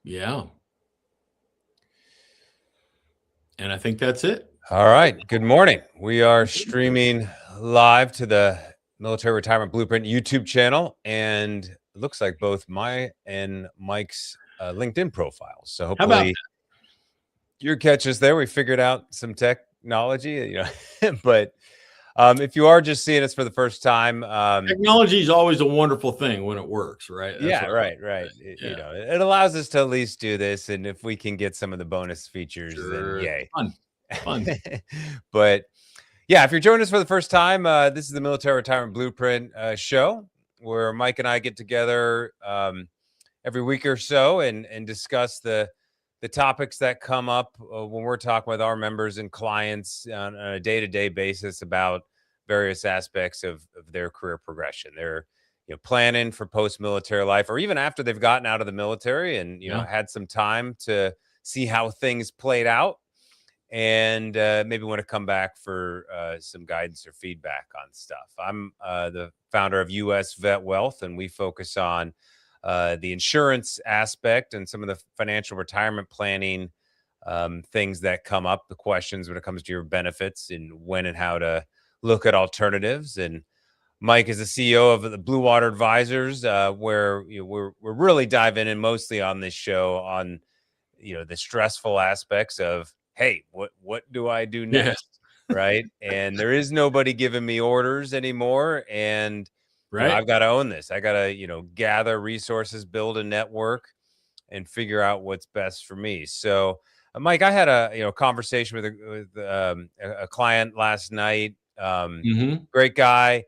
Yeah. And I think that's it. All right. Good morning. We are streaming live to the Military Retirement Blueprint YouTube channel, and it looks like both my and Mike's LinkedIn profiles. So How about hopefully your catch us there. We figured out some technology, but if you are just seeing us for the first time, technology is always a wonderful thing when it works, right? That's yeah, what I right. say. Yeah. It allows us to at least do this, and if we can get some of the bonus features, then Sure. yay. Fun. Fun. But yeah, if you're joining us for the first time, this is the Military Retirement Blueprint show, where Mike and I get together every week or so and discuss the topics that come up when we're talking with our members and clients on a day-to-day basis about various aspects of their career progression. They're planning for post-military life, or even after they've gotten out of the military and Yeah. had some time to see how things played out, and maybe want to come back for some guidance or feedback on stuff. I'm the founder of US Vet Wealth, and we focus on the insurance aspect and some of the financial retirement planning things that come up, the questions when it comes to your benefits and when and how to look at alternatives. And Mike is the CEO of the Blue Water Advisors, where we're really diving in mostly on this show on the stressful aspects of, hey, what do I do Yeah. next? Right. And there is nobody giving me orders anymore. And Right. I've got to own this. I got to, gather resources, build a network, and figure out what's best for me. So, Mike, I had a conversation with a client last night. Mm-hmm. Great guy.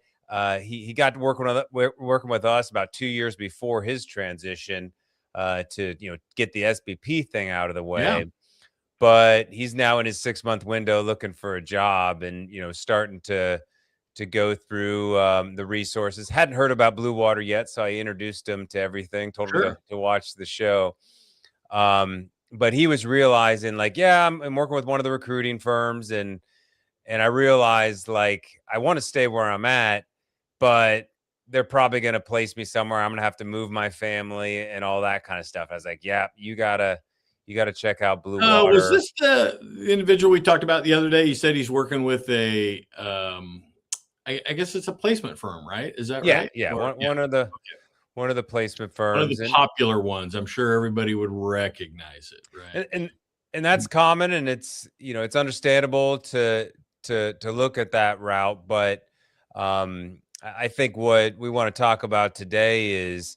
He got to working with us about 2 years before his transition to get the SBP thing out of the Yeah. way. But he's now in his 6-month window looking for a job and starting to go through the resources. Hadn't heard about Blue Water yet, so I introduced him to everything, told him Sure. to watch the show. But he was realizing, like, yeah, I'm working with one of the recruiting firms, and I realized, like, I want to stay where I'm at, but they're probably going to place me somewhere. I'm going to have to move my family and all that kind of stuff. I was like, yeah, you gotta check out Blue Was Water. this the individual we talked about the other day? He said he's working with a, I guess it's a placement firm, right? Is that Yeah. right? Yeah. Or One of the, placement one of the firms. And, popular ones. I'm sure everybody would recognize it, right? and, and, and that's common, and it's, it's understandable to look at that route. But, I think what we want to talk about today is,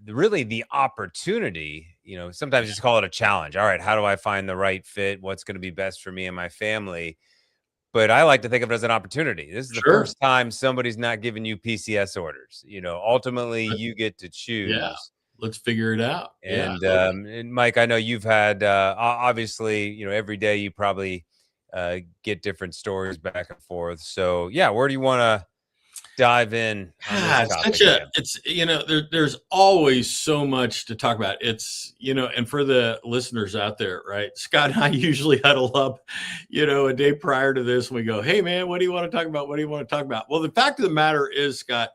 really the opportunity. Sometimes just call it a challenge. All right, how do I find the right fit? What's going to be best for me and my family? But I like to think of it as an opportunity. This is the Sure. first time somebody's not giving you PCS orders. Ultimately you get to Yeah. choose. Let's figure it out. Yeah. And Mike, I know you've had obviously, every day you probably get different stories back and forth. So yeah, where do you want to dive in on this It's topic, such a, man? it's, there's always so much to talk about. It's, and for the listeners out there, right? Scott and I usually huddle up, a day prior to this, and we go, hey, man, what do you want to talk about? What do you want to talk about? Well, the fact of the matter is, Scott,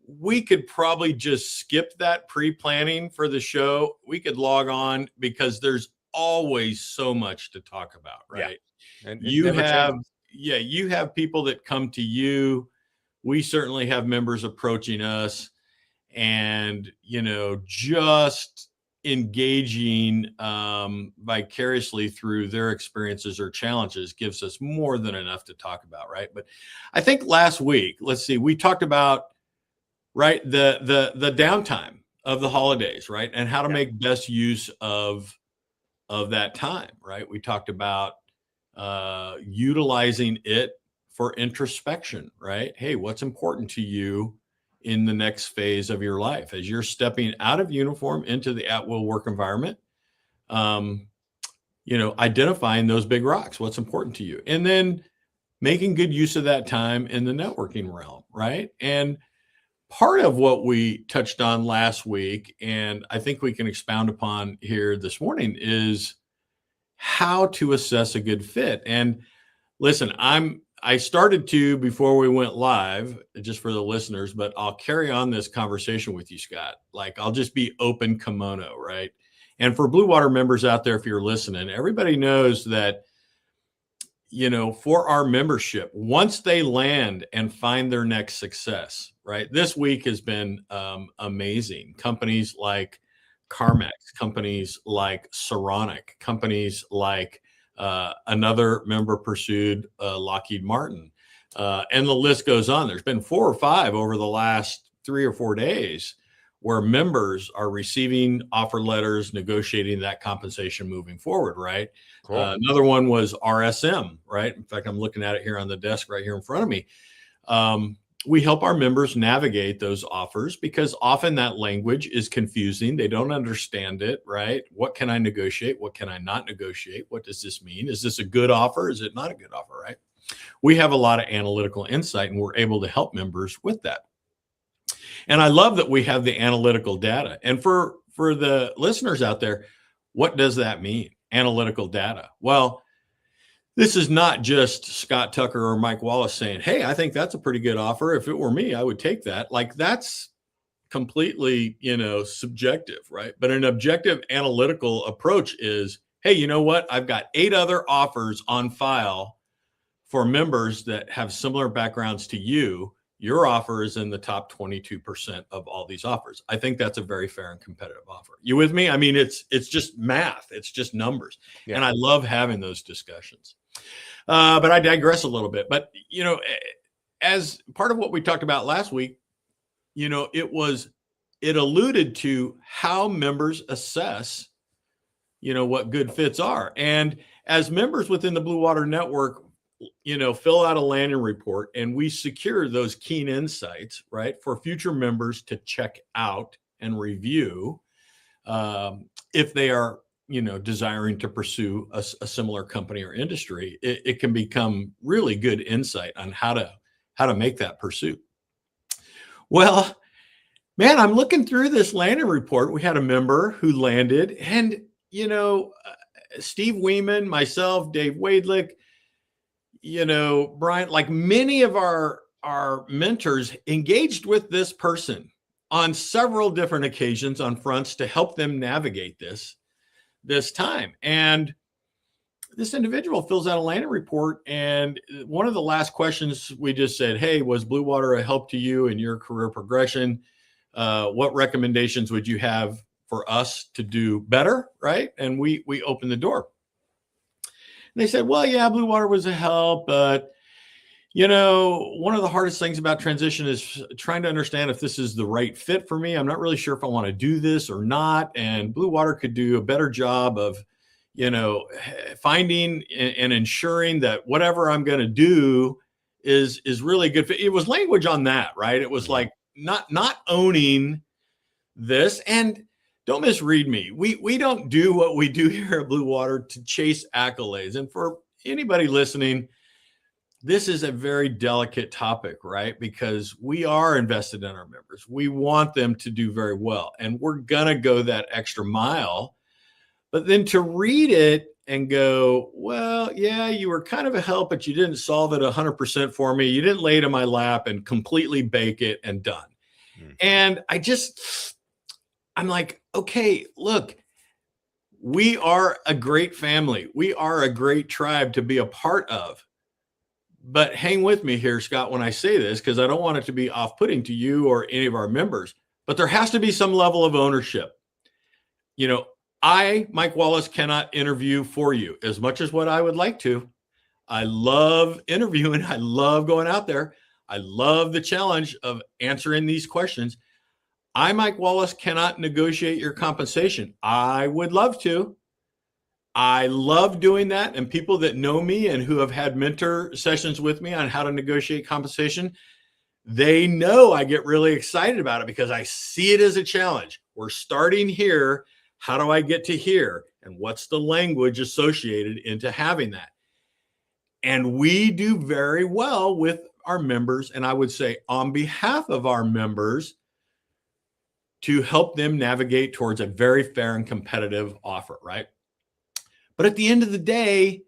we could probably just skip that pre-planning for the show. We could log on because there's always so much to talk about, Yeah. right? And it You never have, changes. yeah, you have people that come to you. We certainly have members approaching us, and just engaging vicariously through their experiences or challenges gives us more than enough to talk about, right? But I think last week, let's see, we talked about, right, the downtime of the holidays, right, and how to make best use of that time, right? We talked about utilizing it for introspection, right? Hey, what's important to you in the next phase of your life as you're stepping out of uniform into the at-will work environment? Identifying those big rocks, what's important to you, and then making good use of that time in the networking realm, right? And part of what we touched on last week, and I think we can expound upon here this morning, is how to assess a good fit. And listen, I'm I started to before we went live, just for the listeners, but I'll carry on this conversation with you, Scott. Like, I'll just be open kimono, right? And for Blue Water members out there, if you're listening, everybody knows that, for our membership, once they land and find their next success, right? This week has been amazing. Companies like CarMax, companies like Saronic, companies like another member pursued Lockheed Martin, and the list goes on. There's been 4 or 5 over the last 3 or 4 days where members are receiving offer letters, negotiating that compensation moving forward, right? Cool. Another one was RSM, right? In fact, I'm looking at it here on the desk right here in front of me. We help our members navigate those offers because often that language is confusing. They don't understand it, right? What can I negotiate? What can I not negotiate? What does this mean? Is this a good offer? Is it not a good offer, right? We have a lot of analytical insight and we're able to help members with that. And I love that we have the analytical data. And for the listeners out there, what does that mean? Analytical data. Well, this is not just Scott Tucker or Mike Wallace saying, hey, I think that's a pretty good offer. If it were me, I would take that. Like, that's completely, subjective, right? But an objective analytical approach is, hey, you know what? I've got 8 other offers on file for members that have similar backgrounds to you. Your offer is in the top 22% of all these offers. I think that's a very fair and competitive offer. You with me? I mean, it's just math. It's just numbers. Yeah. And I love having those discussions. But I digress a little bit. But, as part of what we talked about last week, it alluded to how members assess, what good fits are. And as members within the Blue Water Network, fill out a landing report and we secure those keen insights, right, for future members to check out and review if they are, desiring to pursue a similar company or industry. It can become really good insight on how to make that pursuit. Well, man, I'm looking through this landing report. We had a member who landed and, Steve Weeman, myself, Dave Wadlick, Brian, like many of our mentors engaged with this person on several different occasions on fronts to help them navigate this time. And this individual fills out a landing report. And one of the last questions we just said, hey, was Blue Water a help to you in your career progression? What recommendations would you have for us to do better? Right. And we opened the door. And they said, well, yeah, Blue Water was a help, but, one of the hardest things about transition is trying to understand if this is the right fit for me. I'm not really sure if I want to do this or not. And Blue Water could do a better job of, finding and ensuring that whatever I'm going to do is really good. It was language on that, right? It was like not owning this. And don't misread me. We don't do what we do here at Blue Water to chase accolades. And for anybody listening, this is a very delicate topic, right? Because we are invested in our members. We want them to do very well. And we're going to go that extra mile. But then to read it and go, well, yeah, you were kind of a help, but you didn't solve it 100% for me. You didn't lay it in my lap and completely bake it and done. And I'm like, okay, look, we are a great family. We are a great tribe to be a part of. But hang with me here, Scott, when I say this, because I don't want it to be off-putting to you or any of our members, but there has to be some level of ownership. I, Mike Wallace, cannot interview for you as much as what I would like to. I love interviewing. I love going out there. I love the challenge of answering these questions. I, Mike Wallace, cannot negotiate your compensation. I would love to. I love doing that. And people that know me and who have had mentor sessions with me on how to negotiate compensation, they know I get really excited about it because I see it as a challenge. We're starting here. How do I get to here? And what's the language associated into having that? And we do very well with our members. And I would say on behalf of our members, to help them navigate towards a very fair and competitive offer, right? But at the end of the day,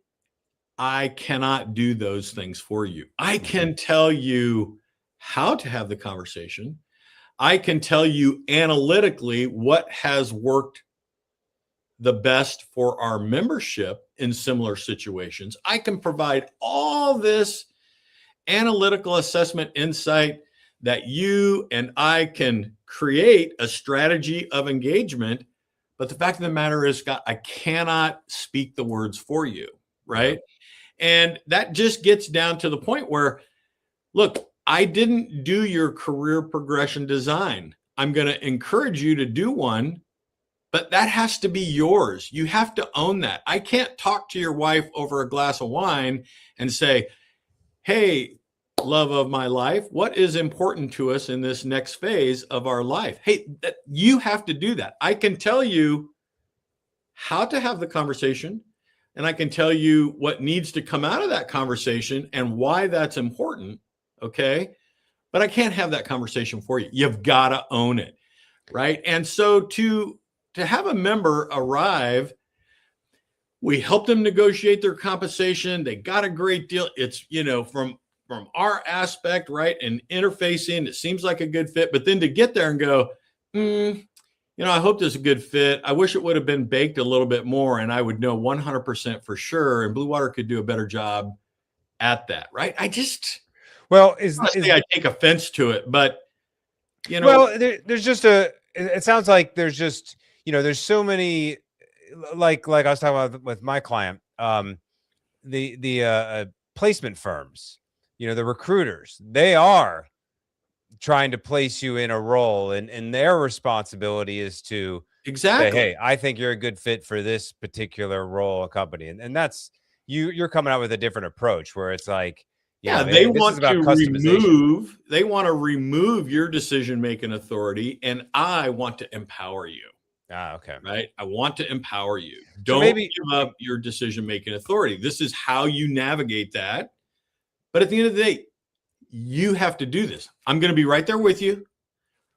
I cannot do those things for you. I Mhm. can tell you how to have the conversation. I can tell you analytically what has worked the best for our membership in similar situations. I can provide all this analytical assessment insight that you and I can create a strategy of engagement. But the fact of the matter is, Scott, I cannot speak the words for you, Yeah. right? And that just gets down to the point where, look, I didn't do your career progression design. I'm going to encourage you to do one, but that has to be yours. You have to own that. I can't talk to your wife over a glass of wine and say, hey, love of my life, what is important to us in this next phase of our life? Hey, you have to do that. I can tell you how to have the conversation, and I can tell you what needs to come out of that conversation and why that's important. Okay. But I can't have that conversation for you. You've got to own it. Right. And so to have a member arrive, we helped them negotiate their compensation. They got a great deal. It's, from our aspect, right? And interfacing, it seems like a good fit. But then to get there and go, I hope this is a good fit. I wish it would have been baked a little bit more, and I would know 100% for sure. And Blue Water could do a better job at that, right? Well, Honestly, I take offense to it, but well, there's just it sounds like there's just, there's so many, like I was talking about with my client, the placement firms, the recruiters, they are trying to place you in a role, and their responsibility is to say, exactly. hey, I think you're a good fit for this particular role or company. And that's you're coming out with a different approach where it's like, Yeah, hey, this is about customization. they want to remove your decision-making authority, and I want to empower you, Ah, okay. right? I want to empower you. So Don't maybe, give up your decision-making authority. This is how you navigate that. But at the end of the day, you have to do this. I'm going to be right there with you,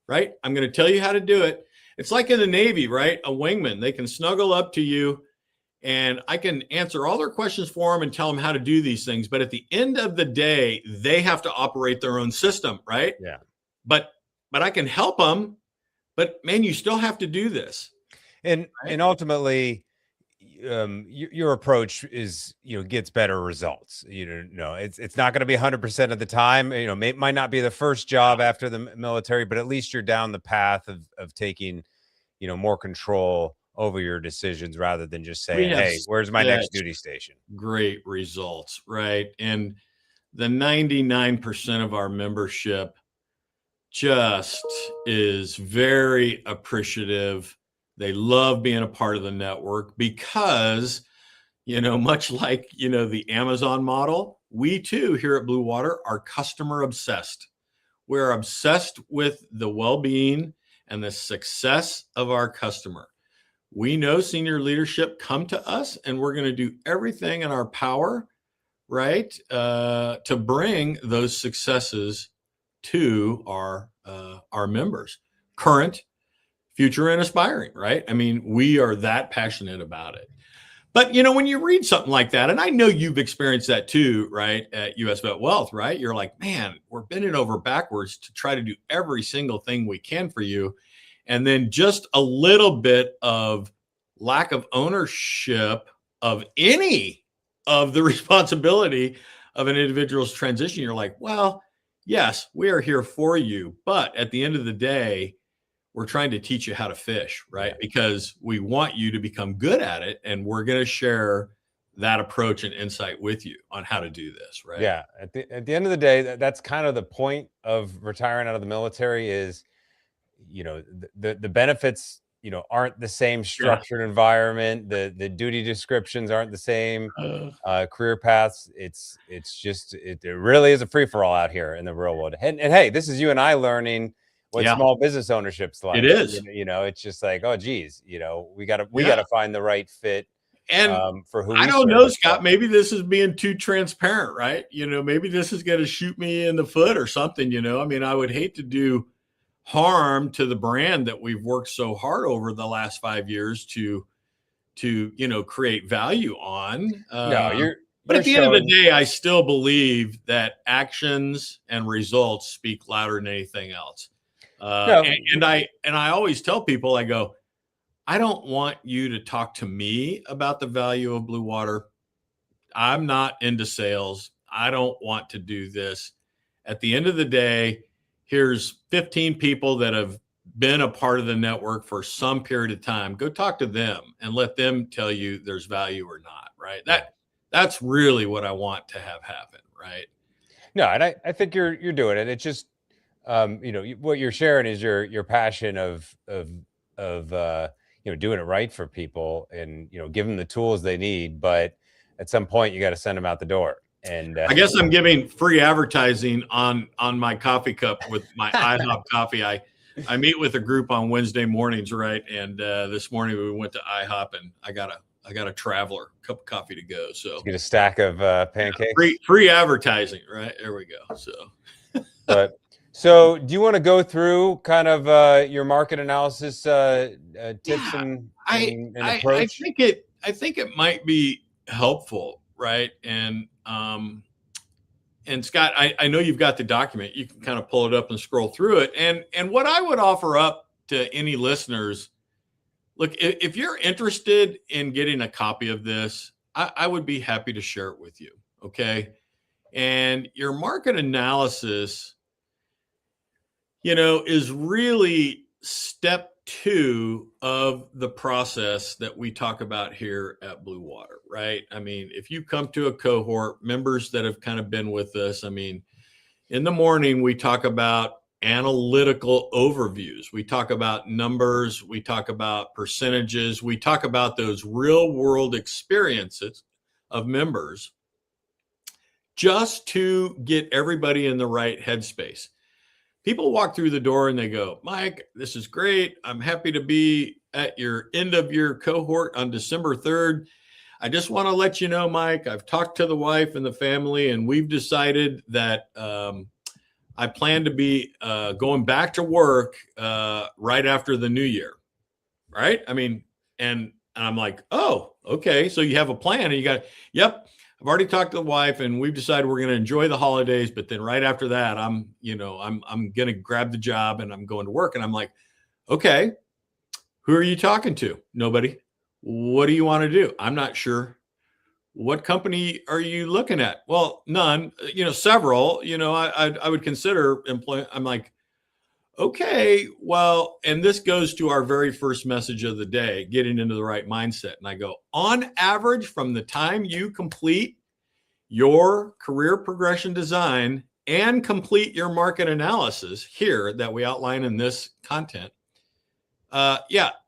right? I'm going to tell you how to do it. It's like in the Navy, right? A wingman, they can snuggle up to you and I can answer all their questions for them and tell them how to do these things. But at the end of the day, they have to operate their own system, right? yeah. But I can help them. But man, you still have to do this, And right? ultimately, your approach is, gets better results. It's not going to be 100% of the time. Might not be the first job after the military, but at least you're down the path of taking, more control over your decisions rather than just We saying, have hey, where's my next such duty station? great results, right? And the 99% of our membership just is very appreciative. They love being a part of the network because, much like, the Amazon model, we too here at Blue Water are customer obsessed. We're obsessed with the well being and the success of our customer. We know senior leadership come to us, and we're going to do everything in our power, right, to bring those successes to our members, current, future, and aspiring. Right? I mean, we are that passionate about it. But when you read something like that, and I know you've experienced that too, right? At US Vet Wealth, right? You're like, man, we're bending over backwards to try to do every single thing we can for you. And then just a little bit of lack of ownership of any of the responsibility of an individual's transition. You're like, well, yes, we are here for you. But at the end of the day, we're trying to teach you how to fish, right? Yeah. Because we want you to become good at it. And we're going to share that approach and insight with you on how to do this, right? Yeah. At the end of the day, that's kind of the point of retiring out of the military is, the benefits, aren't the same Yeah. structured environment. The duty descriptions aren't the same. Uh, Career paths. It's just, it really is a free for all out here in the real world. And hey, this is you and I learning what yeah, small business ownership's it like. is. It's just like, oh geez, we Yeah. gotta find the right fit And for who I we don't serve know, as well. Scott, maybe this is being too transparent, right? Maybe this is going to shoot me in the foot or something, I mean, I would hate to do harm to the brand that we've worked so hard over the last 5 years to create value on. No, But you're at the end of the showing. day, I still believe that actions and results speak louder than anything else. No, And I always tell people, I go, I don't want you to talk to me about the value of blue water. I'm not into sales. I don't want to do this. At the end of the day, here's 15 people that have been a part of the network for some period of time. Go talk to them and let them tell you there's value or not, right? yeah. That's really what I want to have happen, right? No, and I think you're doing it. It's just what you're sharing is your passion of doing it right for people and give them the tools they need, but at some point you got to send them out the door. And I guess I'm giving free advertising on my coffee cup with my IHOP coffee. I meet with a group on Wednesday mornings, right? And this morning we went to IHOP, and I got a traveler cup of coffee to go. So get a stack of pancakes. Free advertising, right? There we go. So do you want to go through kind of your market analysis tips and approach? I think it might be helpful, right? And Scott, I know you've got the document. You can kind of pull it up and scroll through it. And what I would offer up to any listeners, look, if you're interested in getting a copy of this, I would be happy to share it with you. Okay. And your market analysis, is really step 2 of the process that we talk about here at Blue Water, right? I mean, if you come to a cohort, members that have kind of been with us, I mean, in the morning, we talk about analytical overviews. We talk about numbers. We talk about percentages. We talk about those real world experiences of members just to get everybody in the right headspace. People walk through the door and they go, Mike, this is great. I'm happy to be at your end of your cohort on December 3rd. I just want to let you know, Mike, I've talked to the wife and the family, and we've decided that I plan to be going back to work right after the new year. Right. I mean, and I'm like, oh, okay. So you have a plan, and you got, yep. I've already talked to the wife, and we've decided we're going to enjoy the holidays. But then right after that, I'm going to grab the job and I'm going to work. And I'm like, okay, who are you talking to? Nobody. What do you want to do? I'm not sure. What company are you looking at? Well, none. Several. I would consider employing. I'm like, okay, well, and this goes to our very first message of the day, getting into the right mindset. And I go, on average, from the time you complete your career progression design and complete your market analysis here that we outline in this content,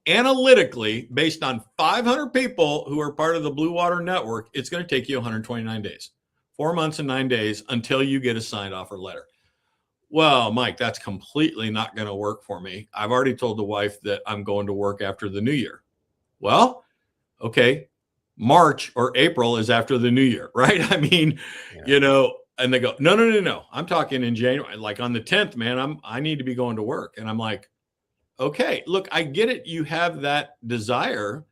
analytically, based on 500 people who are part of the Blue Water Network, it's going to take you 129 days, 4 months and 9 days until you get a signed offer letter. Well, Mike, that's completely not going to work for me. I've already told the wife that I'm going to work after the new year. Well, okay, March or April is after the new year, right? I mean, and they go, no. I'm talking in January, like on the 10th, man, I need to be going to work. And I'm like, okay, look, I get it. You have that desire,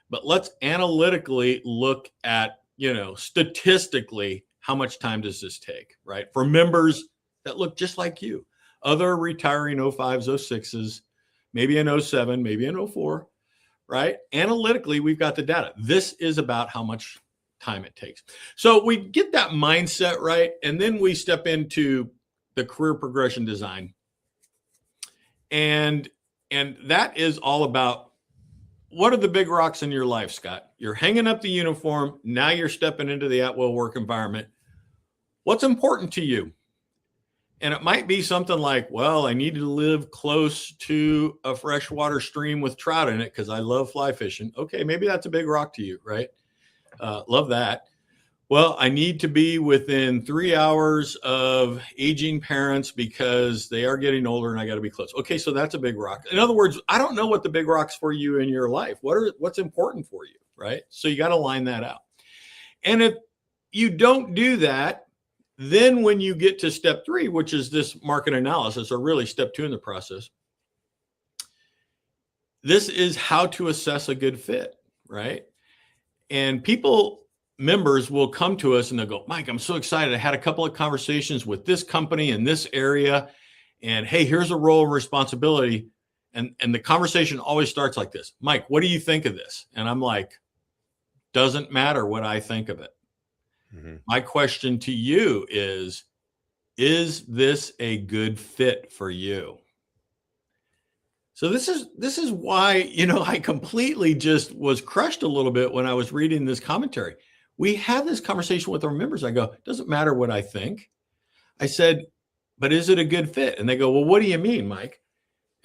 but let's analytically look at, statistically, how much time does this take, right? For members that look just like you, other retiring 05s, 06s, maybe an 07, maybe an 04, right? Analytically, we've got the data. This is about how much time it takes. So we get that mindset right, and then we step into the career progression design. And that is all about, what are the big rocks in your life, Scott? You're hanging up the uniform. Now you're stepping into the at-will work environment. What's important to you? And it might be something like, well, I need to live close to a freshwater stream with trout in it because I love fly fishing. Okay, maybe that's a big rock to you, right? Love that. Well, I need to be within 3 hours of aging parents because they are getting older and I got to be close. Okay, so that's a big rock. In other words, I don't know what the big rocks for you in your life. What's important for you, right? So you got to line that out. And if you don't do that, then when you get to step 3, which is this market analysis, or really step 2 in the process, this is how to assess a good fit, right? And people members will come to us and they'll go, Mike, I'm so excited. I had a couple of conversations with this company in this area. And hey, here's a role and responsibility. And the conversation always starts like this. Mike, what do you think of this? And I'm like, doesn't matter what I think of it. Mm-hmm. My question to you is this a good fit for you? So this is why, I completely just was crushed a little bit when I was reading this commentary. We had this conversation with our members. I go, doesn't matter what I think. I said, but is it a good fit? And they go, well, what do you mean, Mike?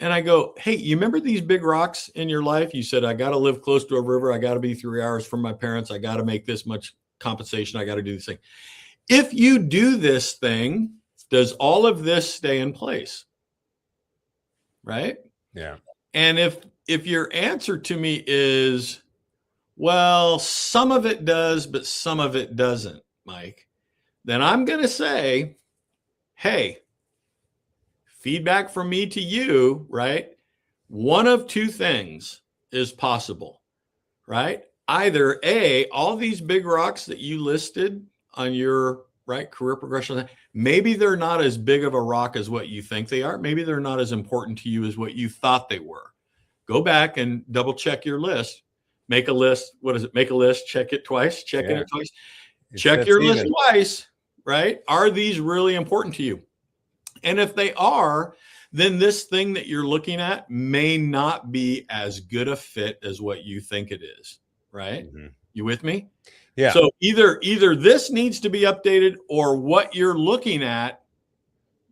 And I go, hey, you remember these big rocks in your life? You said, I got to live close to a river. I got to be 3 hours from my parents. I got to make this much compensation. I got to do this thing. If you do this thing, does all of this stay in place? Right? Yeah. And if your answer to me is, well, some of it does, but some of it doesn't, Mike, then I'm going to say, hey, feedback from me to you, right? One of two things is possible, right? Either A, all these big rocks that you listed on your career progression, maybe they're not as big of a rock as what you think they are. Maybe they're not as important to you as what you thought they were. Go back and double check your list. Make a list. What is it? Make a list, check it twice, check it twice. Check your list twice, right? Are these really important to you? And if they are, then this thing that you're looking at may not be as good a fit as what you think it is, right? Mm-hmm. You with me? Yeah. So either this needs to be updated, or what you're looking at,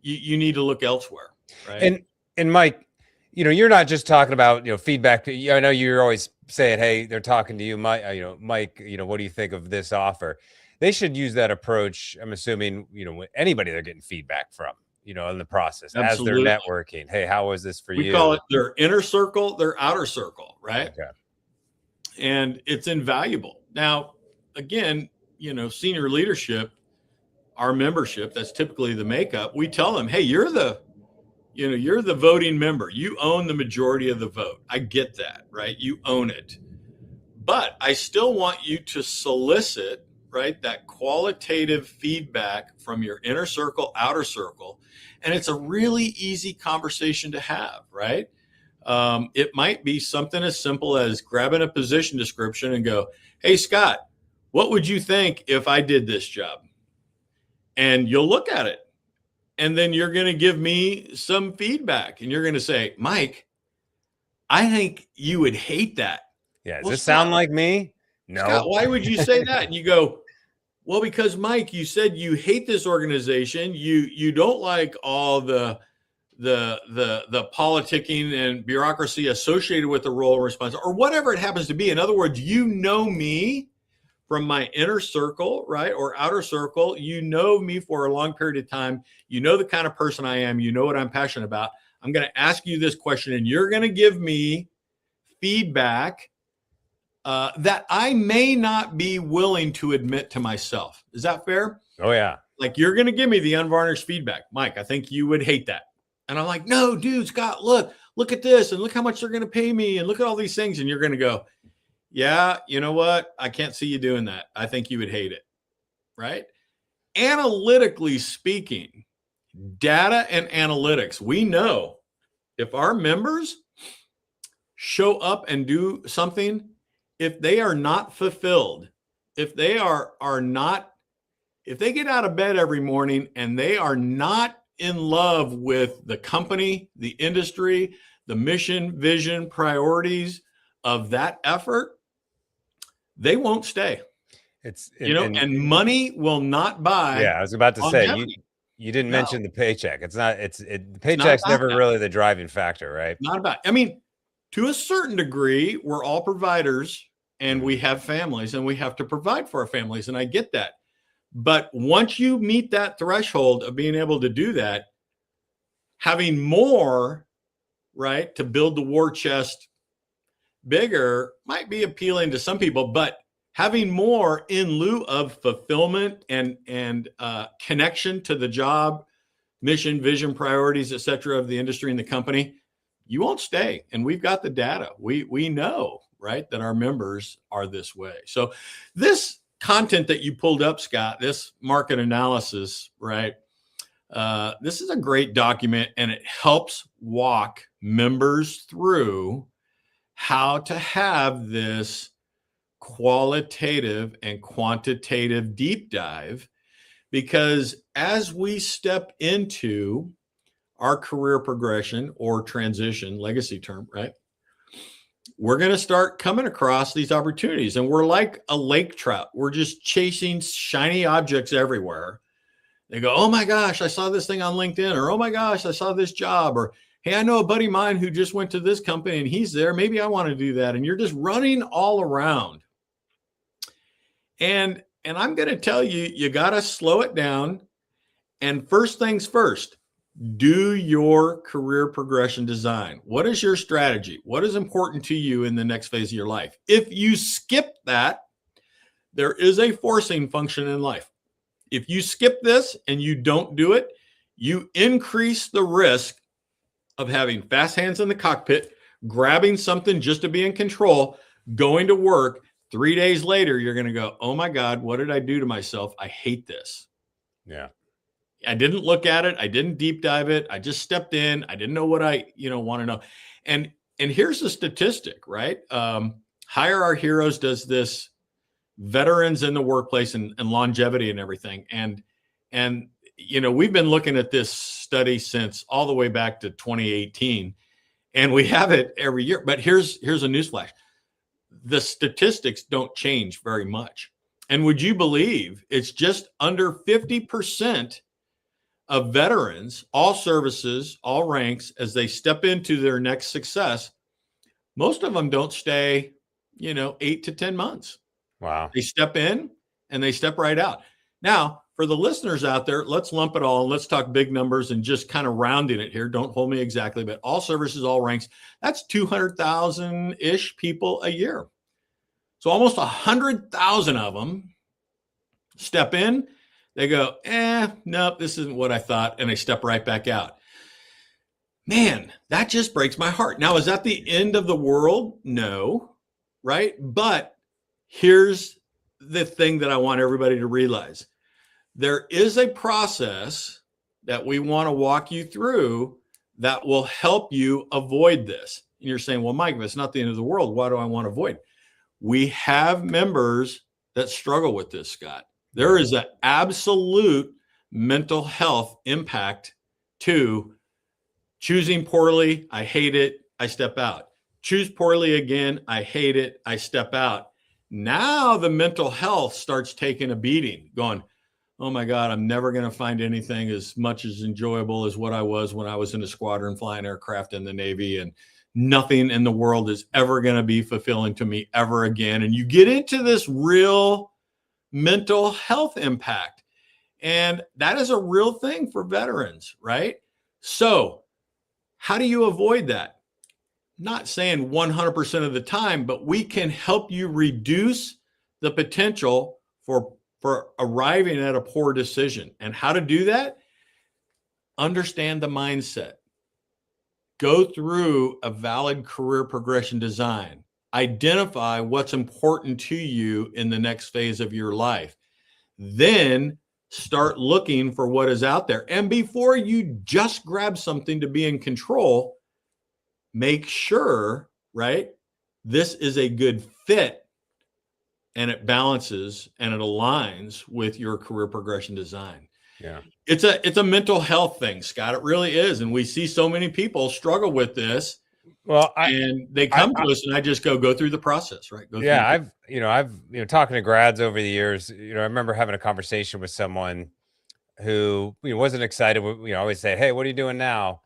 you need to look elsewhere, right? And Mike, you're not just talking about feedback. I know you're always saying, hey, they're talking to you, Mike. Mike, what do you think of this offer? They should use that approach. I'm assuming anybody they're getting feedback from, in the process. Absolutely. As they're networking. Hey, how was this for you? We call it their inner circle, their outer circle, right? Okay. And it's invaluable. Now, again, senior leadership, our membership, that's typically the makeup. We tell them, hey, you're the voting member. You own the majority of the vote. I get that, right? You own it. But I still want you to solicit, right, that qualitative feedback from your inner circle, outer circle. And it's a really easy conversation to have, right? It might be something as simple as grabbing a position description and go, hey, Scott, what would you think if I did this job? And you'll look at it. And then you're going to give me some feedback. And you're going to say, Mike, I think you would hate that. Yeah. Does this sound like me? No. Scott, why would you say that? And you go, well, because Mike, you said you hate this organization. You don't like all the politicking and bureaucracy associated with the role and responsibility, or whatever it happens to be. In other words, you know me from my inner circle, right? Or outer circle. You know me for a long period of time. You know the kind of person I am. You know what I'm passionate about. I'm going to ask you this question, and you're going to give me feedback that I may not be willing to admit to myself. Is that fair? Oh, yeah. Like, you're going to give me the unvarnished feedback. Mike, I think you would hate that. And I'm like, no, dude, Scott, look at this, and look how much they're going to pay me, and look at all these things. And you're going to go, yeah, you know what? I can't see you doing that. I think you would hate it, right? Analytically speaking, data and analytics, we know if our members show up and do something, if they are not fulfilled, if they if they get out of bed every morning and they are not in love with the company, the industry, the mission, vision, priorities of that effort, they won't stay. And money will not buy. Yeah, I was about to say, you didn't mention the paycheck. The paycheck's never really the driving factor, right? Not about. I mean, to a certain degree, we're all providers, and we have families, and we have to provide for our families, and I get that. But once you meet that threshold of being able to do that, having more, right, to build the war chest bigger might be appealing to some people, but having more in lieu of fulfillment and connection to the job, mission, vision, priorities, et cetera, of the industry and the company, you won't stay. And we've got the data. We know, right, that our members are this way. So this content that you pulled up, Scott, this market analysis, right? This is a great document, and it helps walk members through how to have this qualitative and quantitative deep dive. Because as we step into our career progression or transition, legacy term, right? We're going to start coming across these opportunities, and we're like a lake trout. We're just chasing shiny objects everywhere. They go, oh my gosh, I saw this thing on LinkedIn, or oh my gosh, I saw this job, or hey, I know a buddy of mine who just went to this company and he's there. Maybe I want to do that. And you're just running all around. And I'm going to tell you, you got to slow it down. And first things first, do your career progression design. What is your strategy? What is important to you in the next phase of your life? If you skip that, there is a forcing function in life. If you skip this and you don't do it, you increase the risk of having fast hands in the cockpit, grabbing something just to be in control, going to work. 3 days later, you're going to go, oh my God, what did I do to myself? I hate this. Yeah. I didn't look at it. I didn't deep dive it. I just stepped in. I didn't know what I, want to know. And here's the statistic, right? Hire Our Heroes does this, veterans in the workplace and longevity and everything. And we've been looking at this study since all the way back to 2018, and we have it every year. But here's a newsflash. The statistics don't change very much. And would you believe it's just under 50% of veterans, all services, all ranks, as they step into their next success, most of them don't stay, 8 to 10 months. Wow. They step in and they step right out. Now, for the listeners out there, let's lump it all and let's talk big numbers and just kind of rounding it here. Don't hold me exactly, but all services, all ranks, that's 200,000-ish people a year. So almost 100,000 of them step in. They go, nope, this isn't what I thought. And they step right back out. Man, that just breaks my heart. Now, is that the end of the world? No, right? But here's the thing that I want everybody to realize. There is a process that we want to walk you through that will help you avoid this. And you're saying, well, Mike, if it's not the end of the world, why do I want to avoid? We have members that struggle with this, Scott. There is an absolute mental health impact to choosing poorly. I hate it. I step out. Choose poorly again. I hate it. I step out. Now the mental health starts taking a beating, going, oh my God, I'm never going to find anything as much as enjoyable as what I was when I was in a squadron flying aircraft in the Navy, and nothing in the world is ever going to be fulfilling to me ever again. And you get into this real mental health impact. And that is a real thing for veterans, right? So how do you avoid that? Not saying 100% of the time, but we can help you reduce the potential for arriving at a poor decision. And how to do that? Understand the mindset. Go through a valid career progression design. Identify what's important to you in the next phase of your life. Then start looking for what is out there. And before you just grab something to be in control, make sure, right, this is a good fit and it balances and it aligns with your career progression design. Yeah. It's a mental health thing, Scott. It really is. And we see so many people struggle with this. Well, they come to us and I just go through the process, right? I've talking to grads over the years, I remember having a conversation with someone who wasn't excited. We always say, hey, what are you doing now?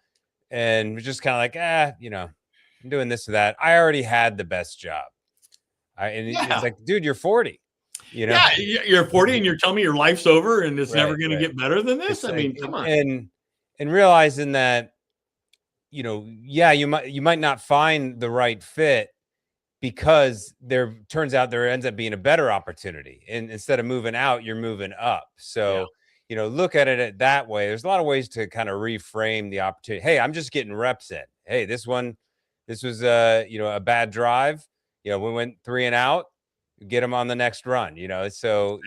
And we're just kind of like, I'm doing this or that. I already had the best job. It's like, dude, you're 40. Yeah, you're 40 and you're telling me your life's over and it's never going to get better than this. I mean, come on. And realizing that, you might not find the right fit because turns out there ends up being a better opportunity. And instead of moving out, you're moving up. So, look at it that way. There's a lot of ways to kind of reframe the opportunity. Hey, I'm just getting reps in. Hey, this was a bad drive. We went 3 and out. get them on the next run, so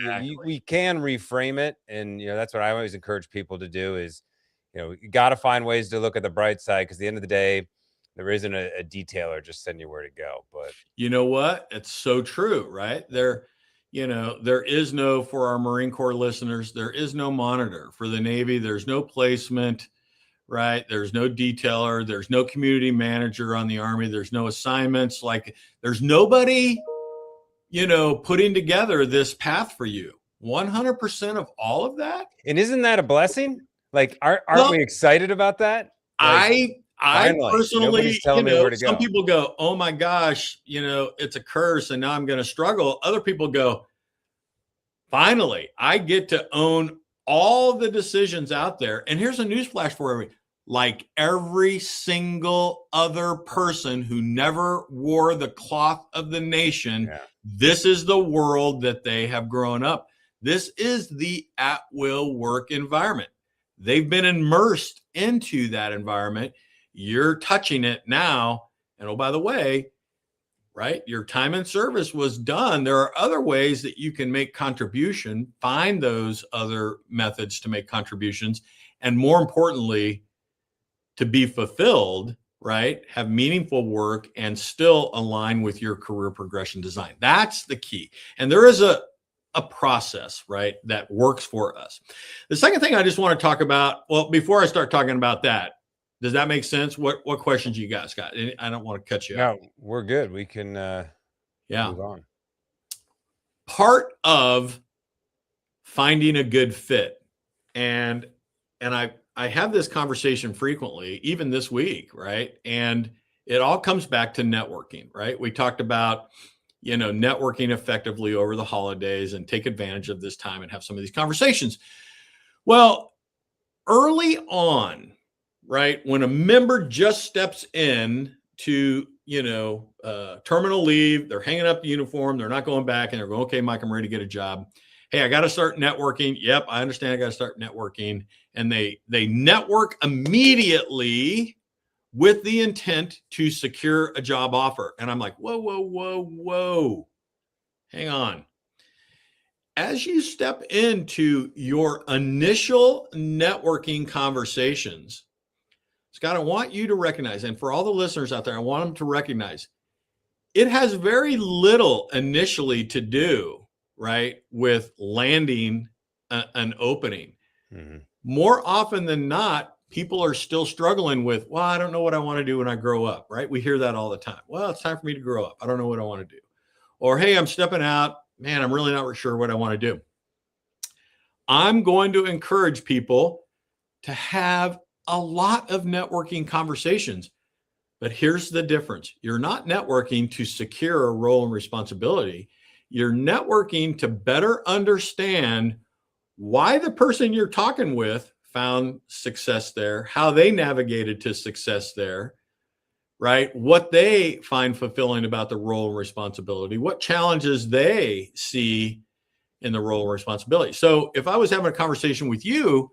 we can reframe it. And that's what I always encourage people to do is, you got to find ways to look at the bright side, because at the end of the day, there isn't a detailer just sending you where to go. But you know what? It's so true, right? There is no, for our Marine Corps listeners, there is no monitor. For the Navy, there's no placement, right? There's no detailer. There's no community manager on the Army. There's no assignments. Like, there's nobody, putting together this path for you. 100% of all of that. And isn't that a blessing? Like, aren't Well, we excited about that? Like, I finally, personally, nobody's telling me where to some go. people go, oh my gosh, it's a curse and now I'm going to struggle. Other people go, finally, I get to own all the decisions out there. And here's a newsflash for everybody. Like every single other person who never wore the cloth of the nation, this is the world that they have grown up. This is the at-will work environment. They've been immersed into that environment. You're touching it now. And oh, by the way, right, your time in service was done. There are other ways that you can make contribution. Find those other methods to make contributions. And more importantly, to be fulfilled, right? Have meaningful work and still align with your career progression design. That's the key. And there is a process, right, that works for us. The second thing I just want to talk about, well, before I start talking about that, does that make sense? What questions you guys got? I don't want to cut you off. No, we're good. We can move on. Part of finding a good fit, and I have this conversation frequently, even this week, right? And it all comes back to networking, right? We talked about, networking effectively over the holidays and take advantage of this time and have some of these conversations. Well, early on, right, when a member just steps in to, terminal leave, they're hanging up the uniform, they're not going back, and they're going, okay, Mike, I'm ready to get a job. Hey, I got to start networking. Yep, I understand. I got to start networking. And they network immediately with the intent to secure a job offer. And I'm like, whoa. Hang on. As you step into your initial networking conversations, Scott, I want you to recognize, and for all the listeners out there, I want them to recognize, it has very little initially to do, right, with landing an opening. Mm-hmm. More often than not, people are still struggling with, well, I don't know what I want to do when I grow up, right? We hear that all the time. Well, it's time for me to grow up. I don't know what I want to do. Or, hey, I'm stepping out. Man, I'm really not sure what I want to do. I'm going to encourage people to have a lot of networking conversations. But here's the difference. You're not networking to secure a role and responsibility. You're networking to better understand why the person you're talking with found success there, how they navigated to success there, right? What they find fulfilling about the role and responsibility, what challenges they see in the role and responsibility. So if I was having a conversation with you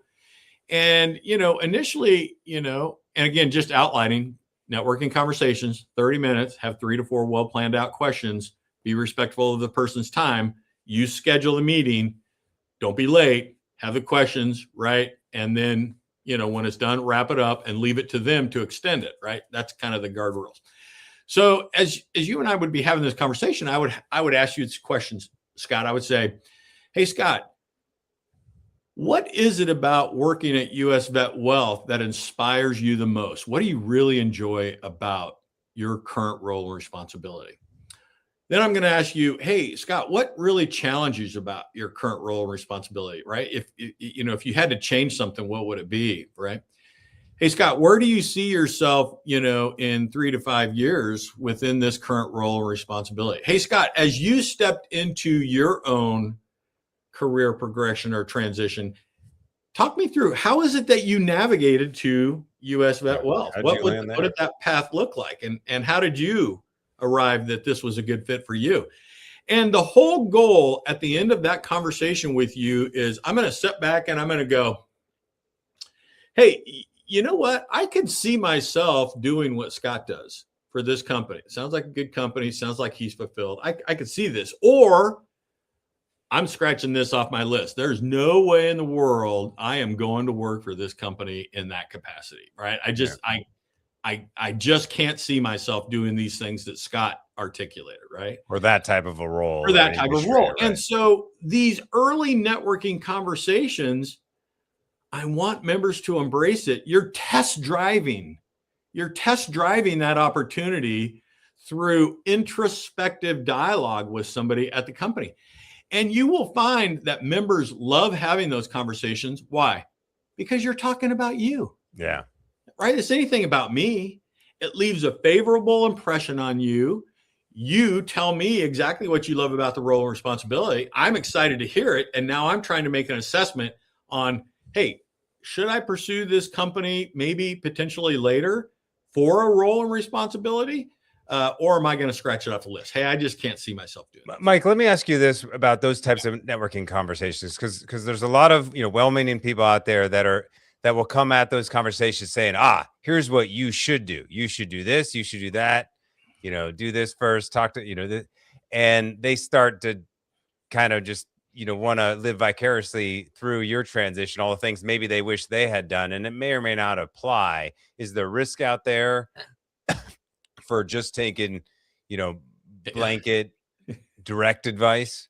and, initially, and again, just outlining networking conversations, 30 minutes, have 3 to 4 well-planned out questions, be respectful of the person's time, you schedule a meeting, don't be late, have the questions, right? And then, when it's done, wrap it up and leave it to them to extend it, right? That's kind of the guardrails. So as you and I would be having this conversation, I would ask you these questions, Scott. I would say, hey, Scott, what is it about working at US Vet Wealth that inspires you the most? What do you really enjoy about your current role and responsibility? Then I'm going to ask you, hey, Scott, what really challenges you about your current role and responsibility, right? If you had to change something, what would it be, right? Hey, Scott, where do you see yourself, in 3 to 5 years within this current role and responsibility? Hey, Scott, as you stepped into your own career progression or transition, talk me through, how is it that you navigated to US Vet Wealth? What did that path look like? And how did you arrive that this was a good fit for you? And the whole goal at the end of that conversation with you is I'm going to sit back and I'm going to go, hey, you know what? I could see myself doing what Scott does for for this company. It sounds like a good company. Sounds like he's fulfilled. I could see this. Or I'm scratching this off my list. There's no way in the world I am going to work for this company in that capacity, right? I just can't see myself doing these things that Scott articulated, right? Or that type of a role. For that type of role. Right. And so these early networking conversations, I want members to embrace it. You're test driving that opportunity through introspective dialogue with somebody at the company. And you will find that members love having those conversations. Why? Because you're talking about you. Yeah. Right? It's anything about me. It leaves a favorable impression on you. You tell me exactly what you love about the role and responsibility. I'm excited to hear it. And now I'm trying to make an assessment on, hey, should I pursue this company maybe potentially later for a role and responsibility? Or am I going to scratch it off the list? Hey, I just can't see myself doing that. Mike, let me ask you this about those types of networking conversations, because there's a lot of well-meaning people out there that will come at those conversations saying, here's what you should do. You should do this. You should do that. Do this first. Talk to and they start to kind of just want to live vicariously through your transition, all the things maybe they wish they had done, and it may or may not apply. Is there risk out there for just taking, blanket direct advice?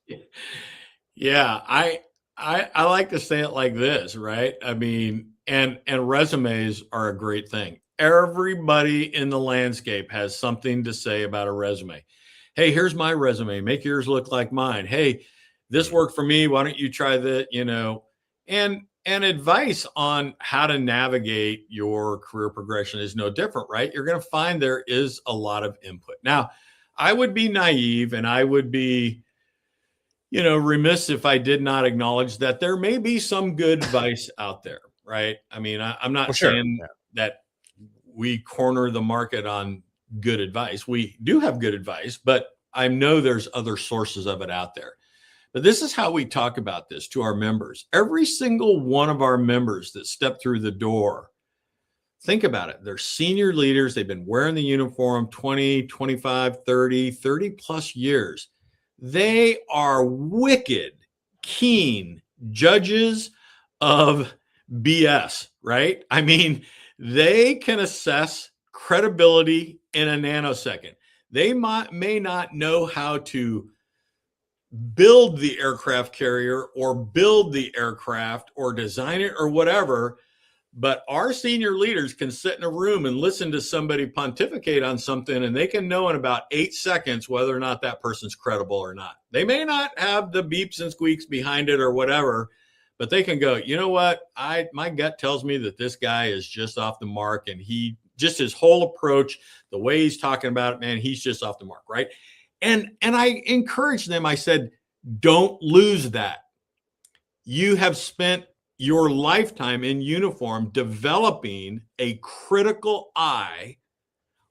Yeah, I like to say it like this, right? I mean, and resumes are a great thing. Everybody in the landscape has something to say about a resume. Hey, here's my resume. Make yours look like mine. Hey, this worked for me. Why don't you try that? And advice on how to navigate your career progression is no different, right? You're going to find there is a lot of input. Now, I would be naive and I would be, remiss if I did not acknowledge that there may be some good advice out there, right? I mean, I'm not saying that we corner the market on good advice. We do have good advice, but I know there's other sources of it out there. But this is how we talk about this to our members. Every single one of our members that step through the door, think about it. They're senior leaders. They've been wearing the uniform 20, 25, 30 plus years. They are wicked, keen judges of BS, right? I mean, they can assess credibility in a nanosecond. They may not know how to build the aircraft carrier or build the aircraft or design it or whatever, but our senior leaders can sit in a room and listen to somebody pontificate on something, and they can know in about 8 seconds whether or not that person's credible or not. They may not have the beeps and squeaks behind it or whatever, but they can go, you know what? My gut tells me that this guy is just off the mark, and his whole approach, the way he's talking about it, man, he's just off the mark, right? And I encouraged them. I said, don't lose that. You have spent your lifetime in uniform developing a critical eye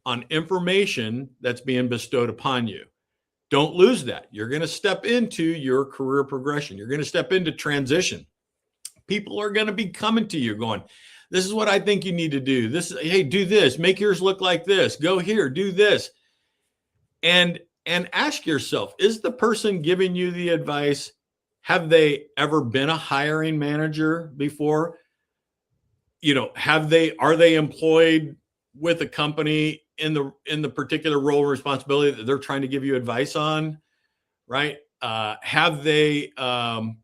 on information that's being bestowed upon you. Don't lose that. You're going to step into your career progression. You're going to step into transition. People are going to be coming to you going, this is what I think you need to do. Hey, do this. Make yours look like this. Go here. Do this. And ask yourself, is the person giving you the advice, have they ever been a hiring manager before? Are they employed with a company in the particular role and responsibility that they're trying to give you advice on, right? Have they found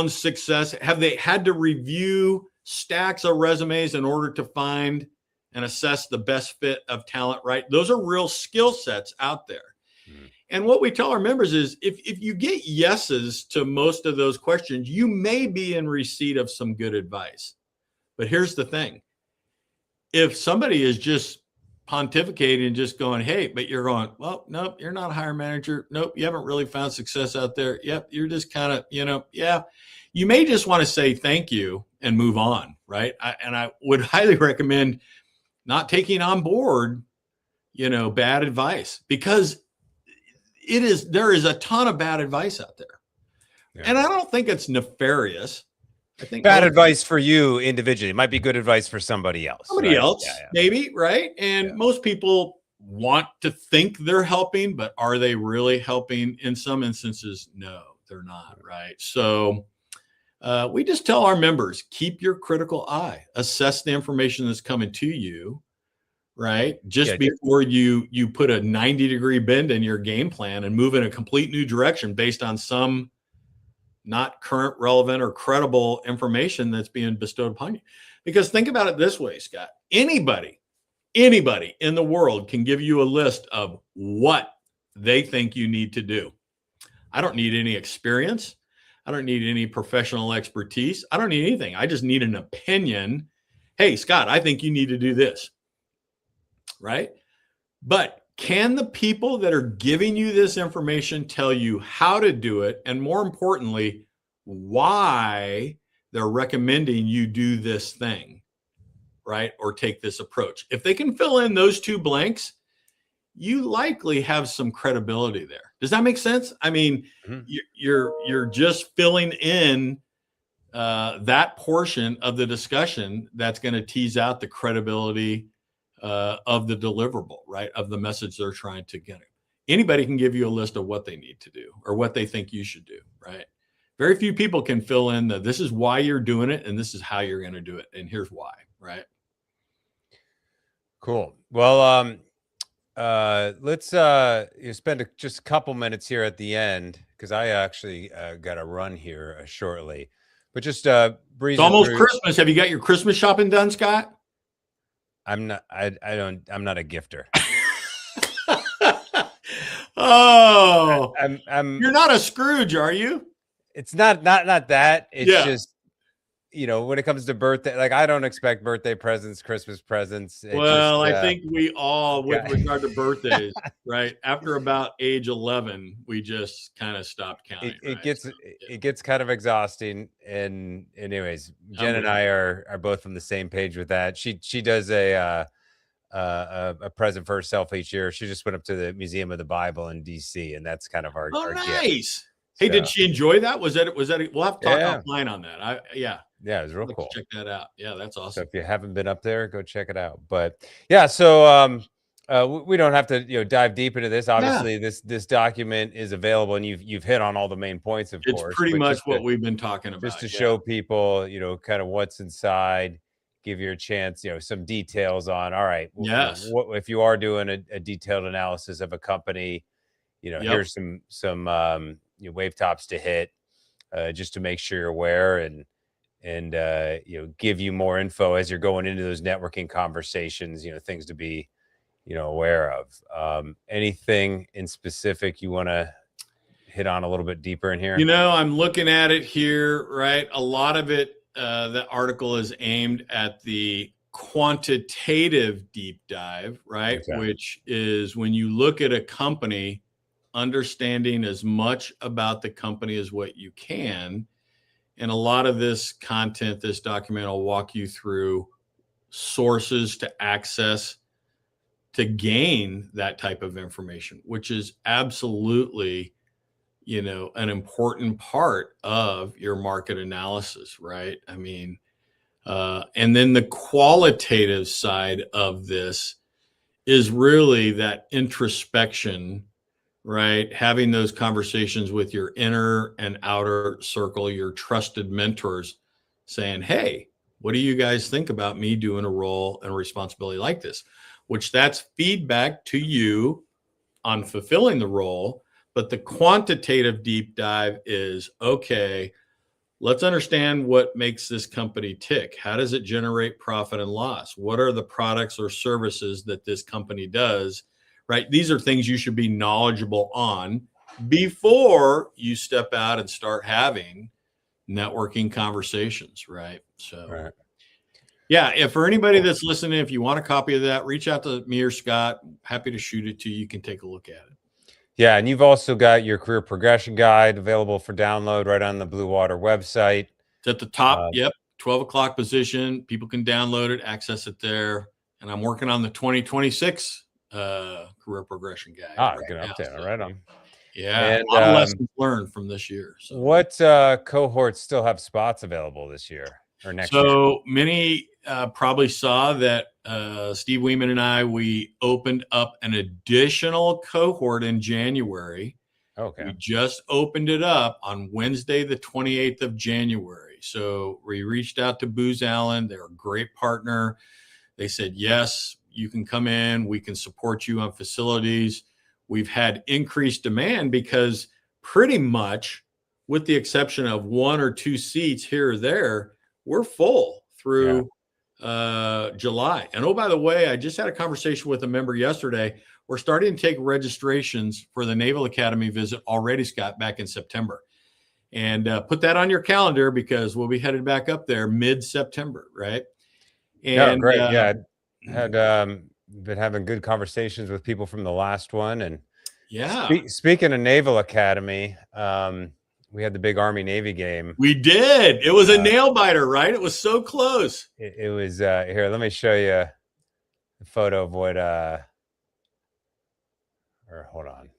success? Have they had to review stacks of resumes in order to find and assess the best fit of talent, right? Those are real skill sets out there. Mm-hmm. And what we tell our members is if you get yeses to most of those questions, you may be in receipt of some good advice. But here's the thing. If somebody is just pontificating and just going, hey, but you're going, well, nope, you're not a hiring manager. Nope, you haven't really found success out there. Yep, you're just kind of, yeah. You may just want to say thank you and move on, right? I would highly recommend not taking on board, bad advice, because there is a ton of bad advice out there. Yeah. And I don't think it's nefarious. I think bad advice for you individually. It might be good advice for somebody else. Maybe, right? And most people want to think they're helping, but are they really helping? In some instances, no, they're not, right? So we just tell our members, keep your critical eye, assess the information that's coming to you, right? Just before you put a 90-degree bend in your game plan and move in a complete new direction based on some not current, relevant, or credible information that's being bestowed upon you. Because think about it this way, Scott. Anybody in the world can give you a list of what they think you need to do. I don't need any experience. I don't need any professional expertise. I don't need anything. I just need an opinion. Hey, Scott, I think you need to do this. Right? But can the people that are giving you this information tell you how to do it? And more importantly, why they're recommending you do this thing, right? Or take this approach. If they can fill in those two blanks, you likely have some credibility there. Does that make sense? I mean, you're just filling in that portion of the discussion that's going to tease out the credibility of the deliverable, right? Of the message they're trying to get. Anybody can give you a list of what they need to do or what they think you should do, right? Very few people can fill in this is why you're doing it and this is how you're going to do it and here's why, right? Cool. Well, let's spend just a couple minutes here at the end because I actually got to run here shortly. But just breeze. It's almost Christmas. Have you got your Christmas shopping done, Scott? I'm not. I'm not a gifter. Oh, you're not a Scrooge, are you? It's not that. It's just, when it comes to birthday, like I don't expect birthday presents, Christmas presents. Well, I think we all, with regard to birthdays, right? After about age 11, we just kind of stopped counting. It gets kind of exhausting. And anyways, Jen and I are both on the same page with that. She does a present for herself each year. She just went up to the Museum of the Bible in DC, and that's kind of our nice gift. Hey, did she enjoy that? Was that we'll have to talk offline on that. Yeah, it was real cool. Check that out. Yeah, that's awesome. So if you haven't been up there, go check it out. But yeah, so we don't have to dive deep into this. Obviously, this document is available, and you've hit on all the main points. Of course, it's pretty much what we've been talking about. Just to show people, kind of what's inside. Give you a chance, some details on. All right, yes. What if you are doing a detailed analysis of a company? Here's some wave tops to hit, just to make sure you're aware and give you more info as you're going into those networking conversations. Things to be aware of. Anything in specific you want to hit on a little bit deeper in here? I'm looking at it here, right? A lot of it. The article is aimed at the quantitative deep dive, right? Okay. Which is when you look at a company, understanding as much about the company as what you can. And a lot of this content, this document will walk you through sources to access to gain that type of information, which is absolutely an important part of your market analysis, right? I mean, and then the qualitative side of this is really that introspection, right? Having those conversations with your inner and outer circle, your trusted mentors, saying, hey, what do you guys think about me doing a role and responsibility like this? Which that's feedback to you on fulfilling the role. But the quantitative deep dive is, okay, let's understand what makes this company tick. How does it generate profit and loss? What are the products or services that this company does, right? These are things you should be knowledgeable on before you step out and start having networking conversations, right? So, yeah, if for anybody that's listening, if you want a copy of that, reach out to me or Scott. Happy to shoot it to you. You can take a look at it. Yeah, and you've also got your career progression guide available for download right on the Blue Water website. It's at the top. Yep, 12 o'clock position. People can download it, access it there. And I'm working on the 2026 career progression guide. Good update. All right. Yeah, and, a lot of lessons learned from this year. So. What cohorts still have spots available this year? or next year? So many probably saw that Steve Weeman and we opened up an additional cohort in January. Okay. We just opened it up on Wednesday, the 28th of January. So we reached out to Booz Allen. They're a great partner. They said, yes, you can come in. We can support you on facilities. We've had increased demand because pretty much, with the exception of one or two seats here or there, we're full Yeah. through July. And oh, by the way, I just had a conversation with a member yesterday. We're starting to take registrations for the Naval Academy visit already, Scott, back in September. And put that on your calendar because we'll be headed back up there mid-September, right? No, And great. Yeah, I had been having good conversations with people from the last one. And yeah, speaking of Naval Academy, we had the big Army Navy game. we did. It was a nail biter, right? It was so close. It was here. Let me show you a photo of what. Or hold on.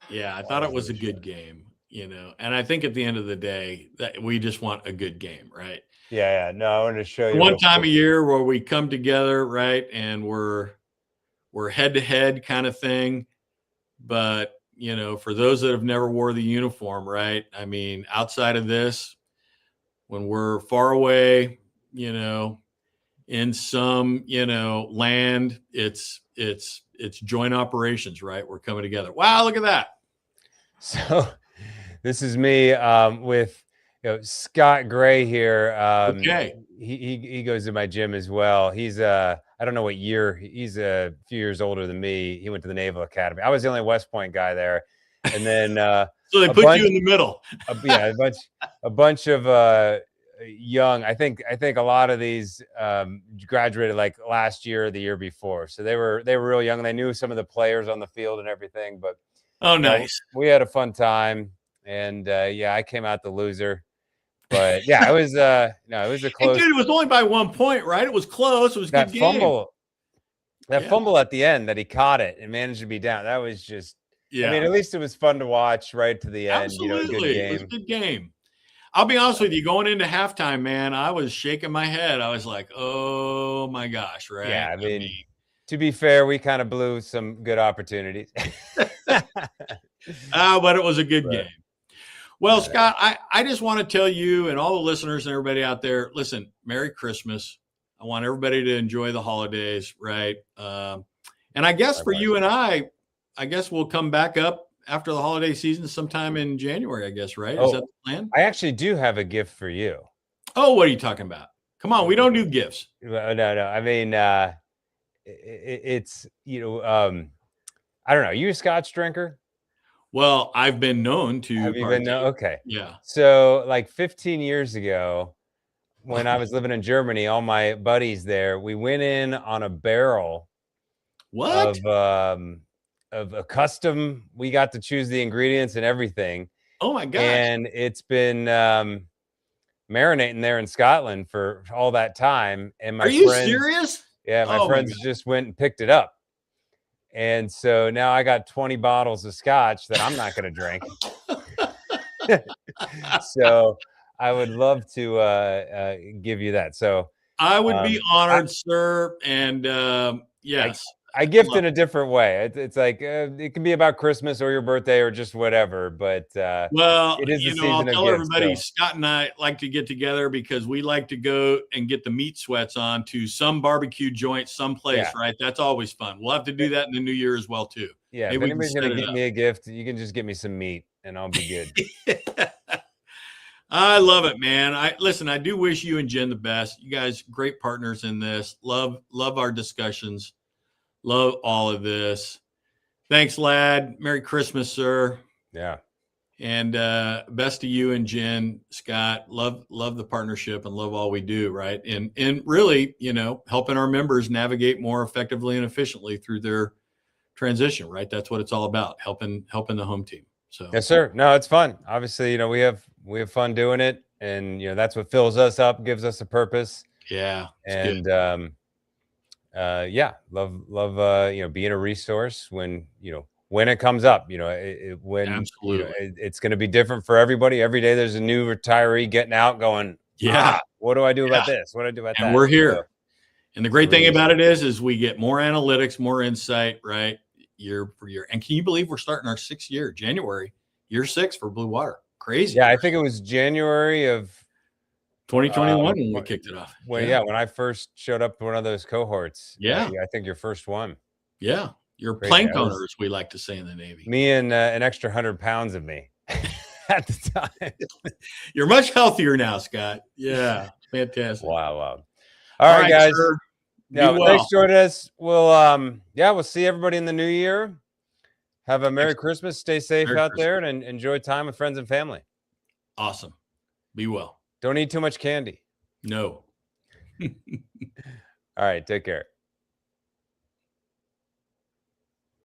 Yeah, I thought it was a good game, and I think at the end of the day that we just want a good game, right? Yeah. No, I wanted to show you one time a year where we come together, right, and we're head to head kind of thing. But for those that have never wore the uniform, right? I mean, outside of this, when we're far away, in some land, it's joint operations, right? We're coming together. Wow, look at that. So this is me with Scott Gray here. Okay. He goes to my gym as well. He's I don't know what year. He's a few years older than me. He went to the Naval Academy. I was the only West Point guy there. And then so they put you in the middle. Yeah, a bunch of young. I think a lot of these graduated like last year or the year before. So they were real young. They knew some of the players on the field and everything, but oh, nice. We had a fun time, and I came out the loser. But yeah, it was it was a close. And dude, it was only by 1 point, right? It was close. It was that good fumble. Game. That fumble at the end that he caught it and managed to be down. That was just. Yeah. I mean, at least it was fun to watch right to the end. Absolutely, it was a good game. I'll be honest with you. Going into halftime, man, I was shaking my head. I was like, "Oh my gosh!" Right? Yeah, I mean to be fair, we kind of blew some good opportunities. But it was a good game. Well, Scott, I just want to tell you and all the listeners and everybody out there, listen, Merry Christmas. I want everybody to enjoy the holidays, right? And I guess for you and I guess we'll come back up after the holiday season sometime in January, I guess, right? Is that the plan? I actually do have a gift for you. Oh, what are you talking about? Come on, we don't do gifts. No. I mean, it's, I don't know. Are you a Scotch drinker? Well, I've been known to. Have you been? Okay. Yeah. So like 15 years ago, when I was living in Germany, all my buddies there, we went in on a barrel of a custom. We got to choose the ingredients and everything. Oh my gosh. And it's been marinating there in Scotland for all that time. And are you serious? Yeah, my friends just went and picked it up. And so now I got 20 bottles of scotch that I'm not going to drink. So I would love to give you that. So I would be honored, sir. And yes, I gift in a different way. It's like it can be about Christmas or your birthday or just whatever. But well, it is the season I'll of tell gifts, everybody, so. Scott and I like to get together because we like to go and get the meat sweats on to some barbecue joint someplace, right? That's always fun. We'll have to do that in the new year as well, too. Yeah, if anybody's going to give me a gift, you can just give me some meat and I'll be good. I love it, man. I do wish you and Jen the best. You guys, great partners in this. Love our discussions. Love all of this. Thanks, lad. Merry Christmas, sir. Yeah. And best to you and Jen, Scott. Love the partnership and love all we do, right? And really, helping our members navigate more effectively and efficiently through their transition, right? That's what it's all about, helping the home team. So yes, sir. No, it's fun. Obviously, we have fun doing it, and that's what fills us up, gives us a purpose. Yeah. And good. love being a resource when it comes up. When absolutely, it's going to be different for everybody. Every day there's a new retiree getting out going, Yeah. What do I do about Yeah. this? What do I do about And that? we're So, here. And the great thing Sweet. about it is we get more analytics, more insight, right? Year for year. And can you believe we're starting our 6th year, January, year 6 for Blue Water? Crazy. Yeah, I think it was January of 2021 when we kicked it off. when I first showed up to one of those cohorts. Yeah. I think your first one. Yeah. You're Crazy. plank owner, as we like to say in the Navy. Me and an extra 100 pounds of me at the time. You're much healthier now, Scott. Yeah. Fantastic. Wow. All right, guys. Sir. Yeah, Be well. thanks for joining us. We'll see everybody in the new year. Have a Merry Christmas. Stay safe Merry out Christmas. there and enjoy time with friends and family. Awesome. Be well. Don't eat too much candy. No. All right, take care.